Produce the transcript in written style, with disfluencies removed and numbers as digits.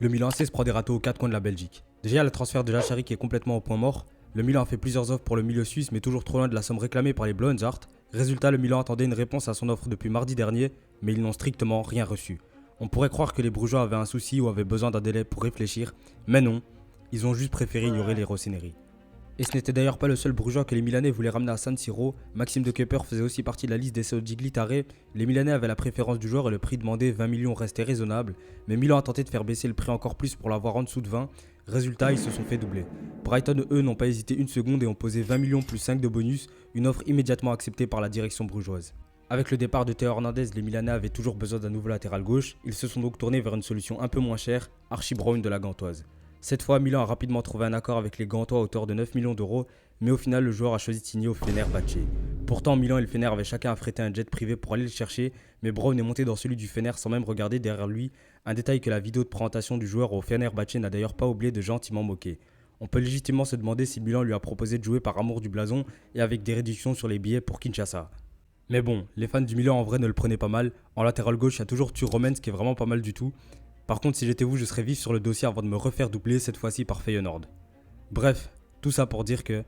Le Milan AC se prend des râteaux aux quatre coins de la Belgique. Déjà, le transfert de Jachary qui est complètement au point mort. Le Milan a fait plusieurs offres pour le milieu suisse, mais toujours trop loin de la somme réclamée par les Blauenhardt. Résultat, le Milan attendait une réponse à son offre depuis mardi dernier, mais ils n'ont strictement rien reçu. On pourrait croire que les Brugeois avaient un souci ou avaient besoin d'un délai pour réfléchir, mais non, ils ont juste préféré ignorer les Rossoneri. Et ce n'était d'ailleurs pas le seul Brugeois que les Milanais voulaient ramener à San Siro. Maxime de Kepper faisait aussi partie de la liste des Saudi Glitare. Les Milanais avaient la préférence du joueur et le prix demandé 20 millions restait raisonnable. Mais Milan a tenté de faire baisser le prix encore plus pour l'avoir en dessous de 20. Résultat, ils se sont fait doubler. Brighton, eux, n'ont pas hésité une seconde et ont posé 20 millions plus 5 de bonus, une offre immédiatement acceptée par la direction brugeoise. Avec le départ de Théo Hernandez, les Milanais avaient toujours besoin d'un nouveau latéral gauche. Ils se sont donc tournés vers une solution un peu moins chère, Archie Brown de la Gantoise. Cette fois, Milan a rapidement trouvé un accord avec les Gantois à hauteur de 9 millions d'euros, mais au final, le joueur a choisi de signer au Fenerbahçe. Pourtant, Milan et le Fener avaient chacun affrété un jet privé pour aller le chercher, mais Brown est monté dans celui du Fener sans même regarder derrière lui, un détail que la vidéo de présentation du joueur au Fenerbahçe n'a d'ailleurs pas oublié de gentiment moquer. On peut légitimement se demander si Milan lui a proposé de jouer par amour du blason et avec des réductions sur les billets pour Kinshasa. Mais bon, les fans du Milan en vrai ne le prenaient pas mal. En latéral gauche, il y a toujours Turomens qui est vraiment pas mal du tout. Par contre, si j'étais vous, je serais vif sur le dossier avant de me refaire doubler cette fois-ci par Feyenoord. Bref, tout ça pour dire que